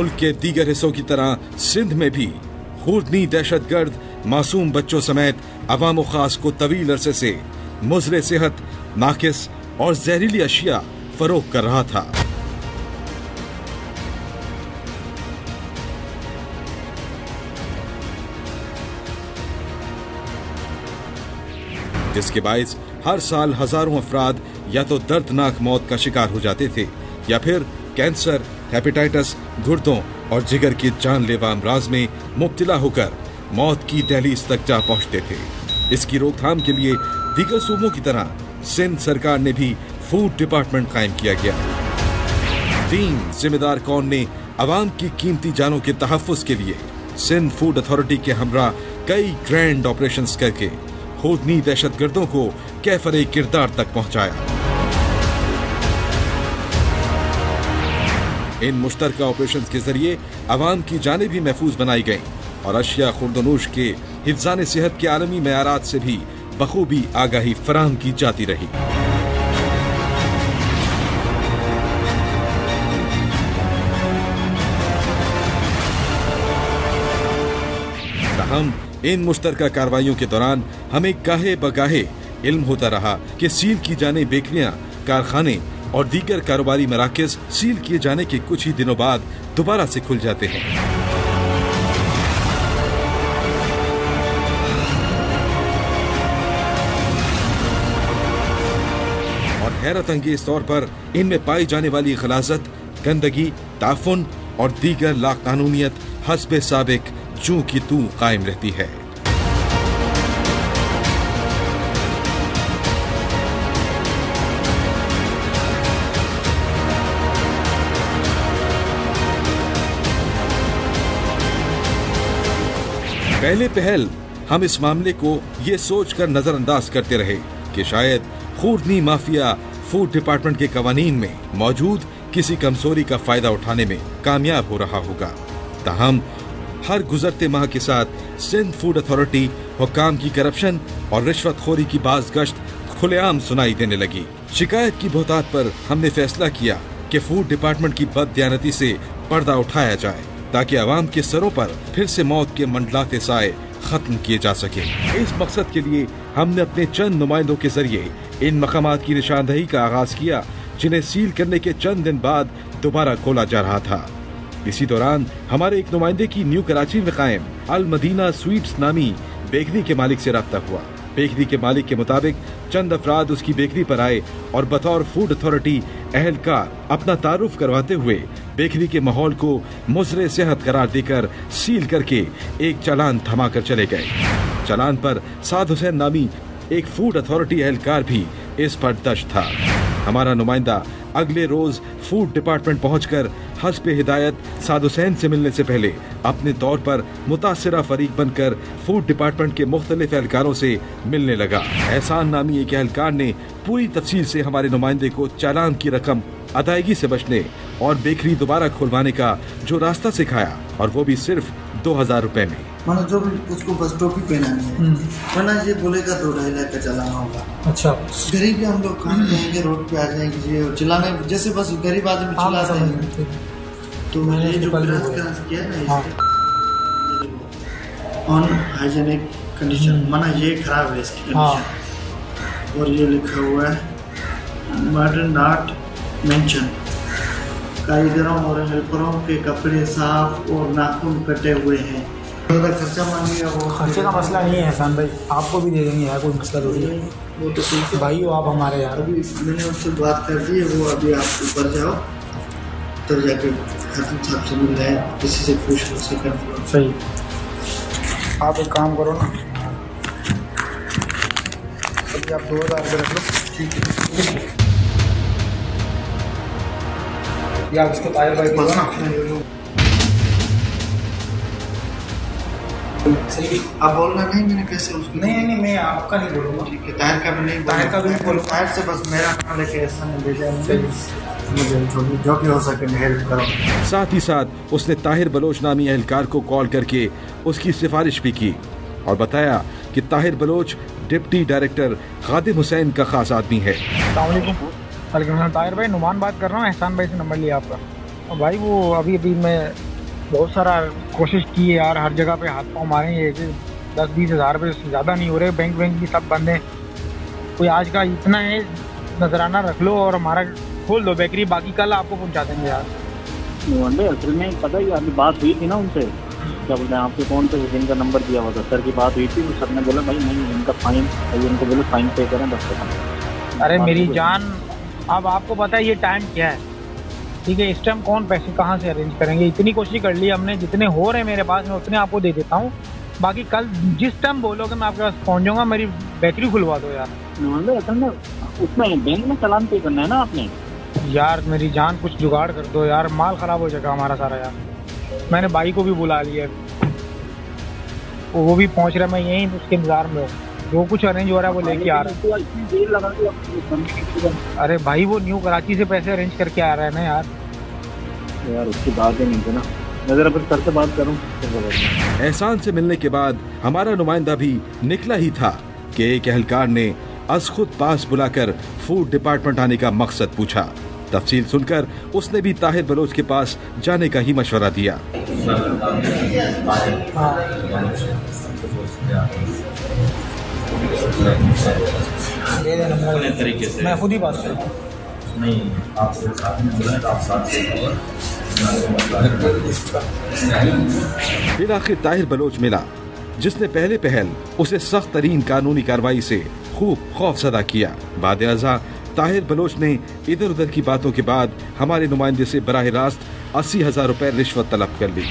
मुल्क के दीगर हिस्सों की तरह सिंध में भी खूनी दहशतगर्द मासूम बच्चों समेत अवाम खास को तवील अरसे से मुज़रे सेहत, नाकिस और जहरीली अशिया फरोख्त कर रहा था। जिसके बाइस हर साल हजारों अफराद या तो दर्दनाक मौत का शिकार हो जाते थे या फिर कैंसर, हेपेटाइटिस, गुर्दों और जिगर की जानलेवा अमराज में मुब्तला होकर मौत की दहलीज तक जा पहुंचते थे। इसकी रोकथाम के लिए दीगर सूबों की तरह सिंध सरकार ने भी फूड डिपार्टमेंट कायम किया गया। टीम जिम्मेदार कौन ने अवाम की कीमती जानों के तहफ्फुज के लिए सिंध फूड अथॉरिटी के हमरा कई ग्रैंड ऑपरेशंस करके खूनी दहशतगर्दों को कैफरे किरदार तक पहुंचाया। इन मुश्तरका ऑपरेशंस के जरिए अवाम की जानें भी महफूज बनाई गईं और अशिया खुर्दनूश के हिफ्ज़ान सेहत के आलमी मयारात से भी बखूबी आगाही फराहम की जाती रही। ताहम इन मुश्तरका कार्रवाइयों के दौरान हमें गाहे बगाहे इल्म होता रहा कि सील की जाने बेकरियां, कारखाने और दीगर कारोबारी मराकज़ सील किए जाने के कुछ ही दिनों बाद दोबारा से खुल जाते हैं। और हैरत अंगेज तौर पर इनमें पाई जाने वाली गलाजत, गंदगी, ताफुन और दीगर लाकानूनियत हस्बे साबिक जूं की तू कायम रहती है। पहले पहल हम इस मामले को ये सोचकर नजरअंदाज करते रहे कि शायद खूनी माफिया फूड डिपार्टमेंट के कवानीन में मौजूद किसी कमजोरी का फायदा उठाने में कामयाब हो रहा होगा। ताहम हर गुजरते माह के साथ सिंध फूड अथॉरिटी हुक्काम की करप्शन और रिश्वतखोरी की बाज़गश्त खुलेआम सुनाई देने लगी। शिकायत की बहुतात पर हमने फैसला किया कि फूड डिपार्टमेंट की बददियानती से पर्दा उठाया जाए ताकि अवाम के सरों पर फिर से मौत के मंडलाते साए खत्म किए जा सके। इस मकसद के लिए हमने अपने चंद नुमाइंदों के जरिए इन मकामात की निशानदही का आगाज किया जिन्हें सील करने के चंद दिन बाद दोबारा खोला जा रहा था। इसी दौरान हमारे एक नुमाइंदे की न्यू कराची में कायम अल मदीना स्वीट्स नामी बेकरी के मालिक से राब्ता हुआ। बेकरी के मालिक के मुताबिक चंद अफराद उसकी बेकरी पर आए और बतौर फूड अथॉरिटी अहलकार अपना तारुफ करवाते हुए बेकरी के माहौल को मुज़रे सेहत करार देकर सील करके एक चालान थमा कर चले गए। चालान पर साद हुसैन नामी एक फूड अथॉरिटी अहलकार भी इस पर दश था। हमारा नुमाइंदा अगले रोज फूड डिपार्टमेंट पहुंचकर हस्ब हिदायत साद हुसैन से मिलने से पहले अपने तौर पर मुतासिरा फरीक बनकर फूड डिपार्टमेंट के मुख्तलिफ एहलकारों से मिलने लगा। एहसान नामी एक एहलकार ने पूरी तफसील से हमारे नुमाइंदे को चालान की रकम अदायगी से बचने और बेकरी दोबारा खुलवाने का जो रास्ता सिखाया, और वो भी सिर्फ 2000 रुपए में। मानो जो भी उसको बस टोपी पहनानी है, वरना ये बोलेगा 2-2.5 लाख का चलाना होगा। अच्छा, गरीब के हम लोग खाने जाएंगे, रोड पे आ जाएंगे, ये चिल्लाने जैसे बस गरीब आदमी चिल्लाते हैं। तो मैंने जो किया ना ऑन हाइजेनिक कंडीशन, माना ये खराब है इसकी कंडीशन, और ये लिखा हुआ है मॉडर्न नॉट मेंशन, कारीगरों और हेल्परों के कपड़े साफ और नाखून कटे हुए हैं। खर्चा मांगेगा वो, खर्चे का मसला नहीं है एहसान भाई, आपको भी दे देंगे यार, कोई मसला थोड़ी है। वो तो ठीक है भाई, हो आप हमारे यार। अभी मैंने उससे बात कर दी है, वो अभी आप ऊपर जाओ तब जाके खत्म साहब से मिल जाए, किसी से पूछ लो, उससे कर लो। सही, आप एक काम करो ना, अभी आप 2000 रुपये रख लो। ठीक है यार, उसको ताहिर भाई बोलो ना। सही, आप बोलना नहीं, मैंने कैसे उसको नहीं, मैं आपका नहीं बोलूँगा। ठीक है, ताहिर का भी नहीं, ताहिर का भी नहीं बोलो। ताहिर से बस मेरा नाम लेके ऐसा नहीं भेजा, मुझे जो भी हो सके हेल्प करो। साथ ही साथ उसने ताहिर बलोच नामी एहलकार को कॉल करके उसकी सिफारिश भी की और बताया कि ताहिर बलोच डिप्टी डायरेक्टर खादिम हुसैन का खास आदमी है। ताहिर भाई, नुमान बात कर रहा हूँ, एहसान भाई से नंबर लिया आपका। और भाई वो अभी मैं बहुत सारा कोशिश की है यार, हर जगह पे हाथ पाँव मारे, ये 10-20 हज़ार रुपये से ज़्यादा नहीं हो रहे। बैंक भी सब बंद है। कोई आज का इतना है, नजराना रख लो और हमारा खोल दो बेकरी, बाकी कल आपको पहुंचा देंगे यार। असल में पता ही अभी बात हुई थी ना उनसे, क्या बोलते हैं आपके फ़ोन पे जिनका नंबर दिया हुआ था, सर की बात हुई थी, तो सर ने बोला भाई नहीं इनका फाइन, उनको बोलो फाइन पे करें 10%। अरे मेरी जान, अब आपको पता है ये टाइम क्या है, ठीक है? इस टाइम कौन पैसे कहाँ से अरेंज करेंगे? इतनी कोशिश कर ली हमने, जितने हो रहे हैं मेरे पास मैं उतने आपको दे देता हूँ, बाकी कल जिस टाइम बोलोगे मैं आपके पास पहुँच जाऊँगा। मेरी बेकरी खुलवा दो यार। असल में उसमें बैंक में चालान पे करना है ना आपने। यार मेरी जान कुछ जुगाड़ कर दो यार, माल ख़राब हो जाएगा हमारा सारा यार। मैंने भाई को भी बुला लिया, वो भी पहुँच रहा है, मैं यहीं उसके इंतज़ार में हूँ। जो कुछ अरेंज हो रहा है वो लेके आ रहा है। अरे भाई वो न्यू कराची से पैसे अरेंज करके आ रहा है ना यार उसकी बात ही नहीं थी ना। मैं जरा फिर सर से बात करूं। एहसान से मिलने के बाद हमारा नुमाइंदा भी निकला ही था कि एक एहलकार ने अज खुद पास बुलाकर फूड डिपार्टमेंट आने का मकसद पूछा। तफसील सुनकर उसने भी ताहिर बलोच के पास जाने का ही मशवरा दिया। तरीके से मैं खुद ही बात करूँ। नहीं, आपसे साथ में बोला तो आप साथ से फिर आखिर ताहिर बलोच मिला, जिसने पहले पहल उसे सख्त तरीन कानूनी कार्रवाई से खूब खौफजदा किया। बाद अज़ा ताहिर बलोच ने इधर उधर की बातों के बाद हमारे नुमाइंदे से बराह रास्त 80,000 रुपए रिश्वत तलब कर ली।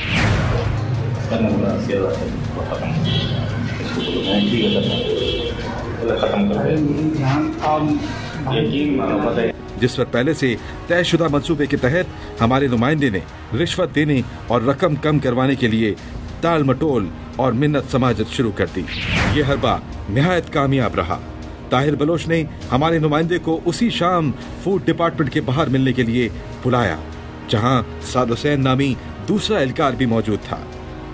जिस पर पहले से तयशुदा मंसूबे के तहत हमारे नुमाइंदे ने रिश्वत देने और रकम कम करवाने के लिए टाल मटोल और मिन्नत समाजत शुरू कर दी। ये हरबा निहायत कामयाब रहा। ताहिर बलोच ने हमारे नुमाइंदे को उसी शाम फूड डिपार्टमेंट के बाहर मिलने के लिए बुलाया, जहां साद हुसैन नामी दूसरा एहलकार भी मौजूद था।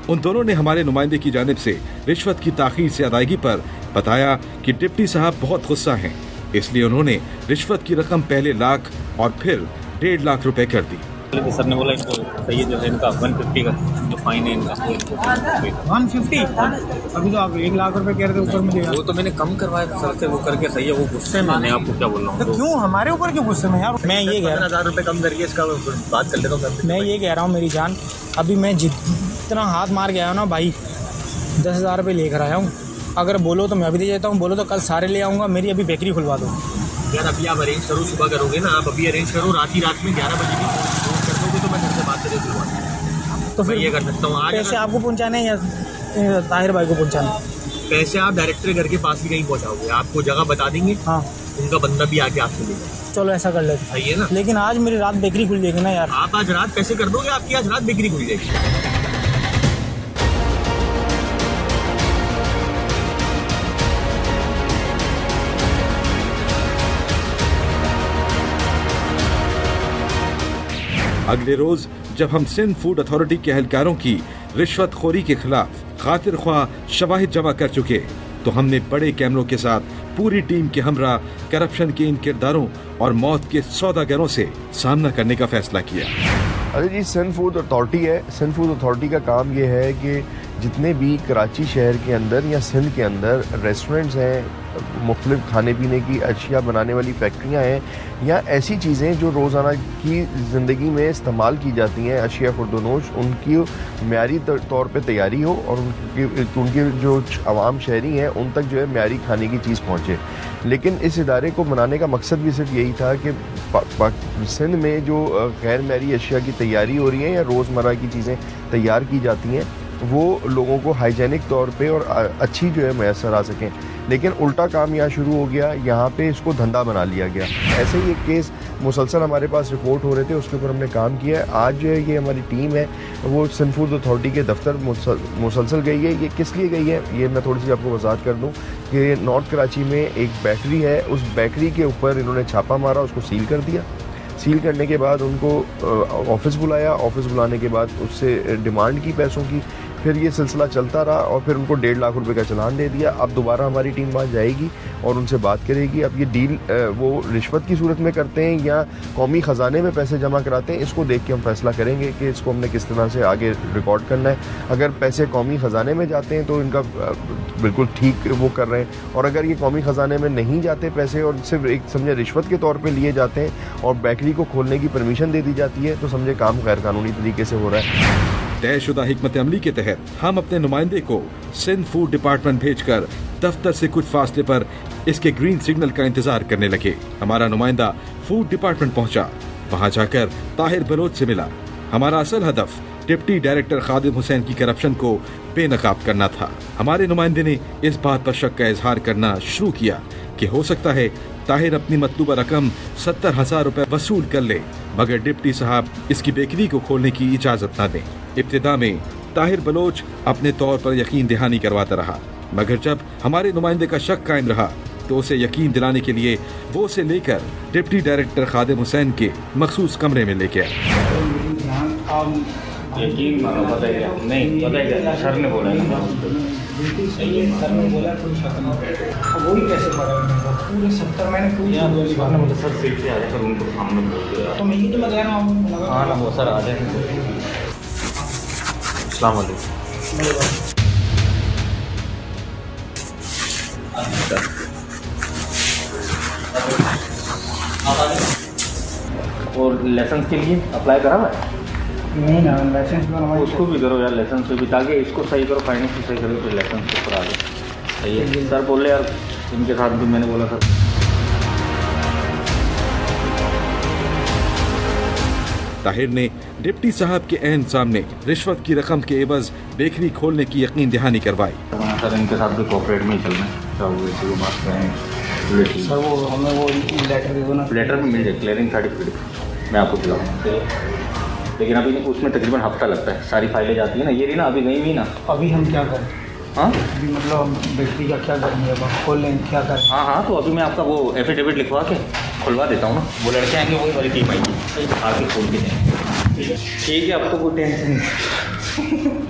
उन दोनों ने हमारे नुमाइंदे की जानिब से रिश्वत की ताखीर से अदायगी पर बताया कि डिप्टी साहब बहुत गुस्सा हैं, इसलिए उन्होंने रिश्वत की रकम पहले लाख और फिर 1.5 लाख रुपए कर दी। सर ने बोला इनको सही जो है इनका 150 का जो फाइन है इनका 150। अभी तो आप 1 लाख रुपए कह रहे थे ऊपर मुझे। वो तो मैंने कम करवाया था सर से, वो करके सही है। वो गुस्से में, मैं आपको क्या बोल रहा हूँ। तो क्यों हमारे ऊपर क्यों गुस्से में यार? मैं ये कह रहा हूँ 1000 रुपये कम करके इसका बात कर लेता हूँ। मैं ये कह रहा हूँ मेरी जान, अभी मैं जितना हाथ मार के आया हूँ ना भाई, 10,000 रुपये लेकर आया हूँ। अगर बोलो तो मैं अभी दे देता हूँ, बोलो तो कल सारे ले आऊँगा। मेरी अभी बेकरी खुलवा दो यार। अभी आप अरेंज करो, सुबह करोगे ना आप, अभी अरेंज करो, रात में 11 बजे भी फोन कर दोगे तो मैं घर से बात करके खुलवा, तो फिर ये कर सकता हूँ। आज पैसे आपको पहुँचाने या ताहिर भाई को पहुँचाने? पैसे आप डायरेक्टर घर के पास ही कहीं पहुँचाओगे, आपको जगह बता देंगे। हाँ, उनका बंदा भी आके आपसे लेगा। चलो ऐसा कर लेते हैं, ना। लेकिन आज मेरी रात बेकरी खुल जाएगी ना यार। आप आज रात पैसे कर दोगे, आपकी आज रात बेकरी खुल जाएगी। अगले रोज जब हम सिंध फूड अथॉरिटी के एहलकारों की रिश्वत खोरी के खिलाफ खातिर ख्वाह शवाहिद जमा कर चुके, तो हमने बड़े कैमरों के साथ पूरी टीम के हमरा करप्शन के इन किरदारों और मौत के सौदागरों से सामना करने का फैसला किया। अरे जी, सिंध फूड अथॉरिटी है। सिंध फूड अथॉरिटी का काम ये है कि जितने भी कराची शहर के अंदर या सिंध के अंदर रेस्टोरेंट्स हैं, मुख्तलिफ खाने पीने की अशिया बनाने वाली फैक्ट्रियां हैं, या ऐसी चीज़ें जो रोज़ाना की ज़िंदगी में इस्तेमाल की जाती हैं, अशिया खुर्दनोश, उनकी म्यारी तौर पे तैयारी हो और उनकी जो आवाम शहरी हैं उन तक जो है म्यारी खाने की चीज़ पहुँचे। लेकिन इस इदारे को बनाने का मकसद भी सिर्फ यही था कि सिंध में जो गैर म्यारी अशिया की तैयारी हो रही है या रोज़मर्रा की चीज़ें तैयार की जाती हैं, वो लोगों को हाइजेनिक तौर पे और अच्छी जो है मैसर आ सकें। लेकिन उल्टा काम यहाँ शुरू हो गया, यहाँ पे इसको धंधा बना लिया गया। ऐसे ही एक केस मुसलसल हमारे पास रिपोर्ट हो रहे थे, उसके ऊपर हमने काम किया है। आज जो है ये हमारी टीम है वो सिंध फूड अथॉरिटी के दफ्तर मुसलसल गई है। ये किस लिए गई है ये मैं थोड़ी सी आपको वजाहत कर दूँ कि नॉर्थ कराची में एक बेकरी है, उस बेकरी के ऊपर इन्होंने छापा मारा, उसको सील कर दिया। सील करने के बाद उनको ऑफिस बुलाया, ऑफिस बुलाने के बाद उससे डिमांड की पैसों की। फिर ये सिलसिला चलता रहा और फिर उनको 1.5 लाख रुपए का चालान दे दिया। अब दोबारा हमारी टीम वहाँ जाएगी और उनसे बात करेगी। अब ये डील वो रिश्वत की सूरत में करते हैं या कौमी ख़जाने में पैसे जमा कराते हैं, इसको देख के हम फैसला करेंगे कि इसको हमने किस तरह से आगे रिकॉर्ड करना है। अगर पैसे कौमी ख़जाने में जाते हैं तो इनका बिल्कुल ठीक वो कर रहे हैं, और अगर ये कौमी ख़जाने में नहीं जाते पैसे और सिर्फ एक समझे रिश्वत के तौर पर लिए जाते हैं और बेकरी को खोलने की परमिशन दे दी जाती है, तो समझे काम गैर कानूनी तरीके से हो रहा है। तयशुदा हिकमत अमली के तहत हम अपने नुमाइंदे को सिंध फूड डिपार्टमेंट भेजकर दफ्तर से कुछ फासले पर इसके ग्रीन सिग्नल का इंतजार करने लगे। हमारा नुमाइंदा फूड डिपार्टमेंट पहुंचा। वहां जाकर ताहिर बलोच से मिला। हमारा असल हदफ डिप्टी डायरेक्टर खादिम हुसैन की करप्शन को बेनकाब करना था। हमारे नुमाइंदे ने इस बात पर शक का इजहार करना शुरू किया कि हो सकता है ताहिर अपनी मतलूबा रकम 70,000 रुपए वसूल कर ले, मगर डिप्टी साहब इसकी बेकरी को खोलने की इजाजत न दें। इब्तिदा में ताहिर बलोच अपने तौर पर यकीन दहानी करवाता रहा, मगर जब हमारे नुमाइंदे का शक कायम रहा तो उसे यकीन दिलाने के लिए वो उसे लेकर डिप्टी डायरेक्टर खादिम हुसैन के मखसूस कमरे में ले गया। यकीन मानो बताइए, नहीं बताइए, सर ने बोला सर ने बोला कोई शक नहीं, वही कैसे पड़ा पूरे 70 मैंने कोई बोला सर सीट से आ जाए, सर उनको सामने बोल दिया। तो मैं ये तो मैं कह रहा हूँ। हाँ ना वो सर आ जाए। अस्सलाम वालेकुम। और लाइसेंस के लिए अप्लाई करा है? नहीं ना, लाइसेंस उसको भी करो यार, लाइसेंस पे भी, ताकि इसको सही करो, फाइनेंस को सही करो, फिर लाइसेंस को करा दो। सही है सर बोले यार, इनके साथ भी मैंने बोला सर। ताहिर ने डिप्टी साहब के एन सामने रिश्वत की रकम के एवज बेकरी खोलने की यकीन दहानी करवाई। सर इनके साथ भी कोऑपरेट में ही चलना है, बात करें सर। वो हमें वो लेटर दे दो ना, लेटर में मिल जाए, क्लियरिंग सर्टिफिकेट मैं आपको दिलाऊंगा। लेकिन अभी उसमें तकरीबन हफ्ता लगता है, सारी फाइलें जाती है ना, ये रही ना अभी गई हुई ना। अभी हम क्या करें? हाँ अभी मतलब हम बेकरी का क्या करेंगे, अब खोल लेंगे, क्या करें? हाँ तो अभी मैं आपका वो एफिडेविट लिखवा के खुलवा देता हूँ ना, वो लड़के आएंगे, वही वाली टीम आएगी, आके खोल के देंगे। ठीक है, आपको कोई टेंशन नहीं।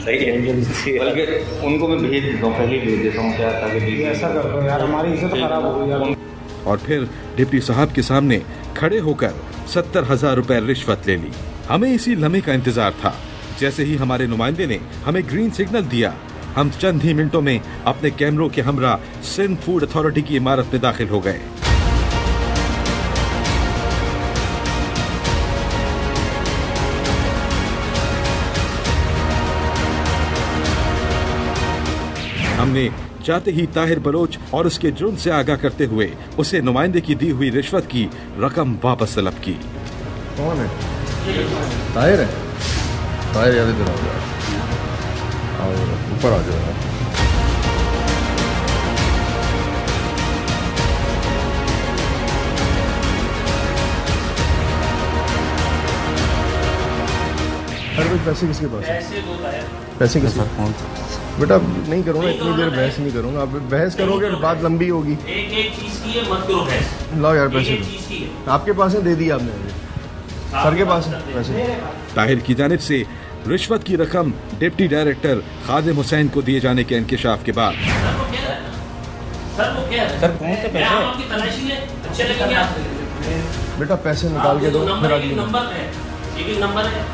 सही है, बल्कि उनको मैं भेज देता हूँ, पहले भेज देता हूँ क्या, ताकि ऐसा कर दो यार, हमारी इज्जत खराब हो गई यार। और फिर डिप्टी साहब के सामने खड़े होकर 70,000 रुपए रिश्वत ले ली। हमें इसी लम्हे का इंतजार था। जैसे ही हमारे नुमाइंदे ने हमें ग्रीन सिग्नल दिया, हम चंद ही मिनटों में अपने कैमरों के हमरा सिंध फूड अथॉरिटी की इमारत में दाखिल हो गए। हमने जाते ही ताहिर बलोच और उसके जुर्म से आगाह करते हुए उसे नुमाइंदे की दी हुई रिश्वत की रकम वापस तलब की। कौन है? ताहिर है? ताहिर याद इधर आओ, ऊपर आ जाओ। पैसे किसके पास है? पैसे किसके पास? बेटा नहीं करूँगा, इतनी देर बहस नहीं करूँगा। अब बहस करोगे बात लंबी होगी। एक चीज की है, मत करो बहस। लाओ यार पैसे, आपके पास है, दे दिया आपने, सर के पास है पैसे। ताहिर की जानिब से रिश्वत की रकम डिप्टी डायरेक्टर खादिम हुसैन को दिए जाने के इंकशाफ के बाद बेटा पैसे निकाल के दो, फिर अगली नंबर है,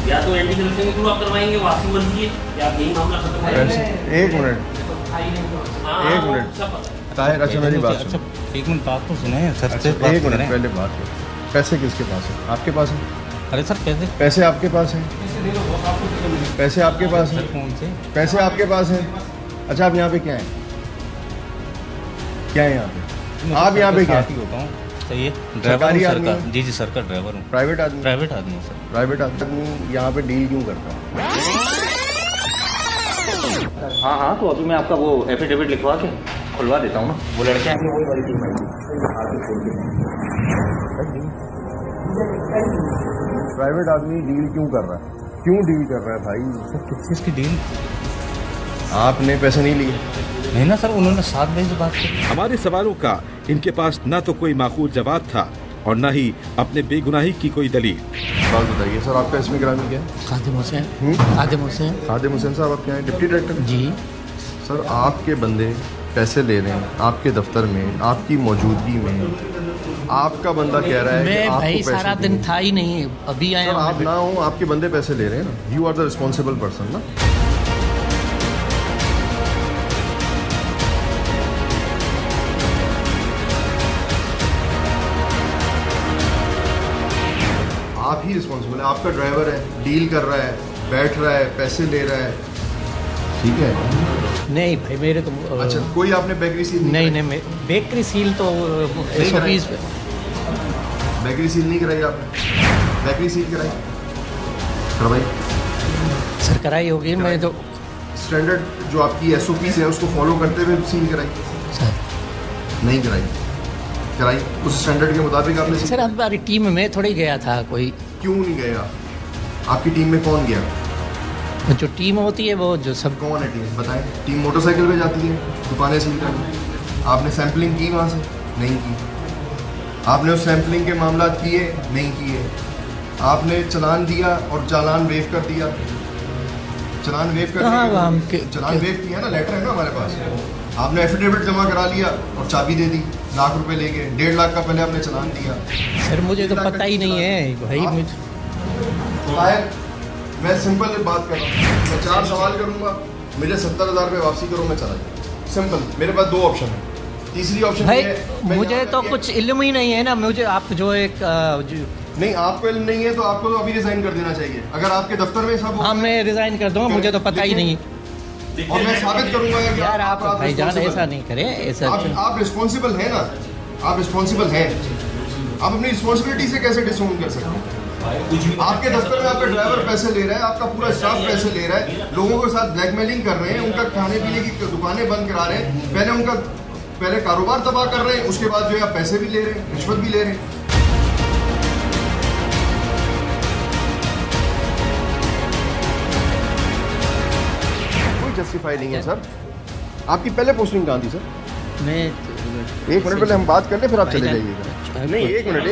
या तो एंटी करप्शन के आप करवाएंगे, वापसी बनती है, या यही मामला खत्म हो जाएगा। एक मिनट ताहिर, अच्छा मेरी बात सुनो। एक मिनट बात तो सुने सर। अच्छा, एक मिनट पहले बात करो। पैसे किसके पास है? आपके पास है? अरे सर पैसे आपके पास हैं? पैसे आपके पास हैं? कौन से पैसे आपके पास हैं? अच्छा आप यहाँ पे क्या है? क्या है यहाँ पे? आप यहाँ पे क्या होता हूँ? सही है, सरकारी आदमी? जी सर का ड्राइवर हूँ। प्राइवेट आदमी? प्राइवेट आदमी सर। प्राइवेट आदमी यहाँ पे डील क्यों करता है? हाँ तो अभी मैं आपका वो एफिडेविट लिखवा के खुलवा देता हूँ ना, वो लड़के आएंगे, वही वाली टीम आएगी। प्राइवेट आदमी डील क्यों कर रहा है? क्यों डील कर रहा है भाई? किस किसकी डील? आपने पैसे नहीं लिए? नहीं ना सर, उन्होंने 7 बजे से बात की। हमारे सवालों का इनके पास न तो कोई माकूल जवाब था और न ही अपने बेगुनाही की कोई दलील। बात बताइए सर, आपका इसमें ग्रामी क्या है? खादिम हुसैन। खादिम हुसैन। खादिम हुसैन साहब, आप क्या हैं? डिप्टी डायरेक्टर जी सर। आपके बंदे पैसे ले रहे हैं आपके दफ्तर में, आपकी मौजूदगी में। आपका बंदा कह रहा है मैं कि आपको भाई पैसे सारा दिन था ही नहीं, अभी आया। सर आप ना हो, आपके बंदे पैसे ले रहे हैं ना, you are the responsible person ना। आप ही रिस्पॉन्सिबल है, आपका ड्राइवर है, डील कर रहा है, बैठ रहा है, पैसे ले रहा है, ठीक है? नहीं भाई मेरे तो अच्छा, कोई आपने बेकरी सील नहीं बेकरी सील तो SOPs बेकरी सील नहीं कराई आपने? बेकरी सील करवाई सर, कराई होगी। मैं तो स्टैंडर्ड जो आपकी SOPs है उसको फॉलो करते हुए सील कराई सर? नहीं कराई उस स्टैंडर्ड के मुताबिक आपने सर हमारी टीम में थोड़ी गया था कोई। क्यों नहीं गया? आपकी टीम में कौन गया? जो टीम होती है वो जो सब। कौन है टीम बताएं? टीम मोटरसाइकिल पे जाती है दुकानें सील करने। आपने सैम्पलिंग की वहाँ से? नहीं की। आपने उस सैम्पलिंग के मामला किए? नहीं किए। आपने चालान दिया और चालान वेव कर दिया? चालान वेव कर दिया? चालान वेव किया ना, लेटर है ना हमारे पास। आपने एफिडेविट जमा करा लिया और चाबी दे दी, लाख रुपए लेके। 1.5 लाख का पहले आपने चालान दिया। सर मुझे तो पता ही नहीं है भाई। मैं सिंपल बात कर रहा हूँ, मैं 4 सवाल करूंगा, मुझे 70,000 रुपये वापसी करो, मैं चला जाऊँ। सिंपल। मेरे पास 2 ऑप्शन है। तीसरी ऑप्शन भाई मुझे तो कुछ इल्म ही नहीं है ना। मुझे आप जो एक नहीं, आपको इल्म नहीं है तो आपको तो अभी रिजाइन कर देना चाहिए। अगर आपके दफ्तर में सब हाँ मैं रिजाइन कर दूंगा, मुझे तो पता ही नहीं। और मैं साबित करूंगा यार आप भाईजान ऐसा नहीं करें। ऐसा आप रिस्पॉन्सिबल है ना, आप रिस्पॉन्सिबल हैं। आप अपनी रिस्पॉन्सिबिलिटी से कैसे डिसोन कर सकते हैं? आपके दफ्तर में आपका ड्राइवर पैसे ले रहा है, आपका पूरा स्टाफ पैसे ले रहा है, लोगों के साथ ब्लैकमेलिंग कर रहे हैं, उनका खाने पीने की दुकानें बंद करा रहे हैं, पहले कारोबार तबाह कर रहे हैं, उसके बाद जो है पैसे भी ले रहे हैं, रिश्वत भी ले रहे हैं। कोई जस्टिफाई नहीं है सर। आपकी पहले पोस्टिंग कहाँ थी सर? मैं 1 मिनट पहले हम बात कर ले, फिर आप चले जाइएगा। नहीं 1 मिनट,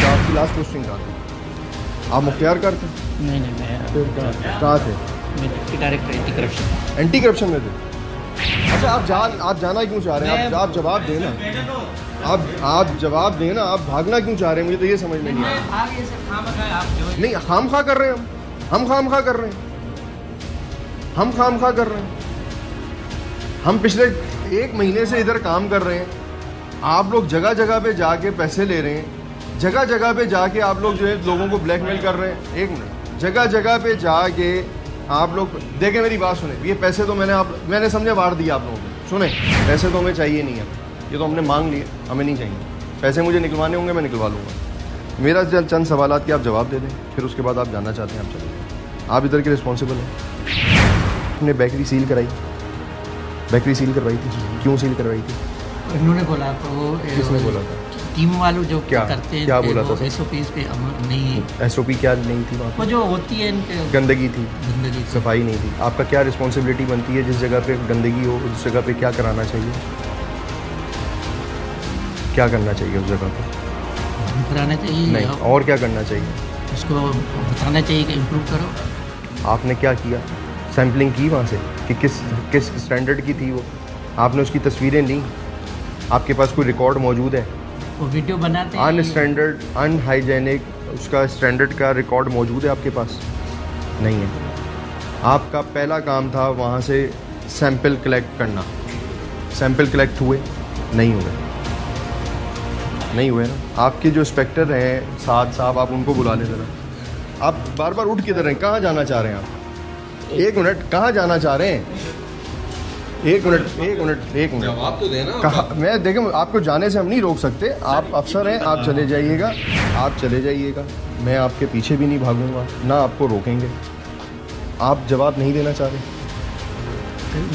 आपकी लास्ट पोस्टिंग कहाँ थी? आप मुख्तियारकार थे? नहीं मैं कहाँ थे? मैं डायरेक्टर एंटी करप्शन में थे। अच्छा, आप जाना क्यों चाह रहे हैं? आप जवाब देना। आप जवाब देना। आप भागना क्यों चाह रहे हैं? मुझे तो ये समझ में नहीं आ रहा। नहीं, खामखा कर रहे हैं हम खामखा कर रहे हैं। हम पिछले 1 महीने से इधर काम कर रहे हैं। आप लोग जगह जगह पे जाके पैसे ले रहे हैं, जगह जगह पे जाके आप लोग जो है लोगों को ब्लैकमेल कर रहे हैं। 1 मिनट, जगह जगह पे जाके आप लोग देखें, मेरी बात सुने। ये पैसे तो मैंने समझे वार दिया आप लोगों को। सुने, पैसे तो हमें चाहिए नहीं है, ये तो हमने मांग लिए, हमें नहीं चाहिए। पैसे मुझे निकलवाने होंगे, मैं निकलवा लूँगा। मेरा चंद सवालात के आप जवाब दे दें, फिर उसके बाद आप जानना चाहते हैं आप चले जाएं। आप इधर के रिस्पॉन्सिबल हैं। आपने बेकरी सील करवाई थी, क्यों सील करवाई थी? उन्होंने बोला तो। किसने बोला था? टीम वालों जो क्या करते हैं, क्या बोला था? SOPs पे अमल नहीं। SOP क्या नहीं थी वहाँ? वो जो होती है इनके गंदगी थी, सफाई नहीं थी। आपका क्या रिस्पॉन्सिबिलिटी बनती है? जिस जगह पे गंदगी हो उस जगह पे क्या कराना चाहिए? क्या करना चाहिए उस जगह पे? कराना चाहिए नहीं, और क्या करना चाहिए? उसको बताना चाहिए कि इम्प्रूव करो। आपने क्या किया? सैम्पलिंग की वहाँ से कि किस स्टैंडर्ड की थी वो? आपने उसकी तस्वीरें ली? आपके पास कोई रिकॉर्ड मौजूद है? वो वीडियो बनाते हैं। अनस्टैंडर्ड, अनहाइजेनिक, उसका स्टैंडर्ड का रिकॉर्ड मौजूद है आपके पास? नहीं है। आपका पहला काम था वहाँ से सैंपल कलेक्ट करना। सैंपल कलेक्ट हुए? नहीं हुए ना। आपके जो इंस्पेक्टर हैं साहब, आप उनको बुला लें ज़रा। आप बार बार उठ किधर हैं? कहाँ जाना चाह रहे हैं आप? 1 मिनट, कहाँ जाना चाह रहे हैं? एक मिनट जवाब तो देना। कहा मैं देखें, आपको जाने से हम नहीं रोक सकते। आप अफसर हैं, आप चले जाइएगा। मैं आपके पीछे भी नहीं भागूंगा, ना आपको रोकेंगे। आप जवाब नहीं देना चाह रहे?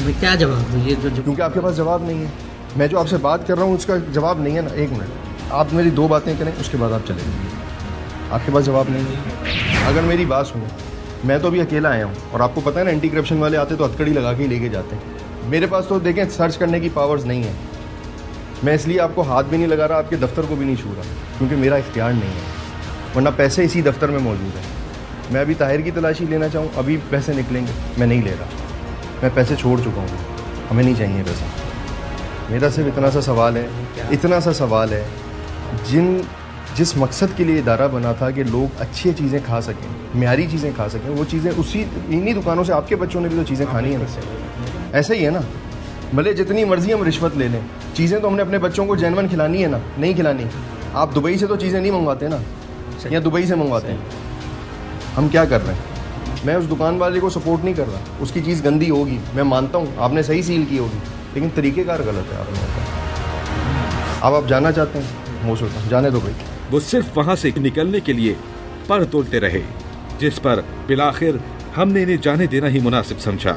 मैं क्या जवाब दूँ? ये क्योंकि आपके पास जवाब नहीं है। मैं जो आपसे बात कर रहा हूँ उसका जवाब नहीं है ना। 1 मिनट, आप मेरी 2 बातें करें, उसके बाद आप चले जाइए। आपके पास जवाब नहीं है। अगर मेरी बात सुनो, मैं तो अभी अकेला आया हूँ और आपको पता है ना, एंटी करप्शन वाले आते तो हथकड़ी लगा के ही लेके जाते हैं। मेरे पास तो देखें सर्च करने की पावर्स नहीं है। मैं इसलिए आपको हाथ भी नहीं लगा रहा, आपके दफ्तर को भी नहीं छू रहा, क्योंकि मेरा इख्तियार नहीं है, वरना पैसे इसी दफ्तर में मौजूद हैं। मैं अभी ताहिर की तलाशी लेना चाहूँ, अभी पैसे निकलेंगे, मैं नहीं ले रहा, मैं पैसे छोड़ चुका हूँ, हमें नहीं चाहिए पैसा। मेरा सिर्फ इतना सा सवाल है जिस मकसद के लिए इदारा बना था कि लोग अच्छी चीज़ें खा सकें, म्यारी चीज़ें खा सकें, वो चीज़ें इन्हीं दुकानों से आपके बच्चों ने भी तो चीज़ें खानी है ना। ऐसा ही है ना, भले जितनी मर्जी हम रिश्वत ले लें, चीज़ें तो हमने अपने बच्चों को जेन्युइन खिलानी है ना, नहीं खिलानी। आप दुबई से तो चीज़ें नहीं मंगवाते ना, या दुबई से मंगवाते हैं। हम क्या कर रहे हैं? मैं उस दुकान वाले को सपोर्ट नहीं कर रहा, उसकी चीज़ गंदी होगी, मैं मानता हूँ, आपने सही सील की होगी, लेकिन तरीक़ेकार गलत है आपने। अब आप जाना चाहते हैं, हो सकता है जाने दो भाई। वो सिर्फ वहां से निकलने के लिए पर तोड़ते रहे, जिस पर बिलाखिर हमने इन्हें जाने देना ही मुनासिब समझा।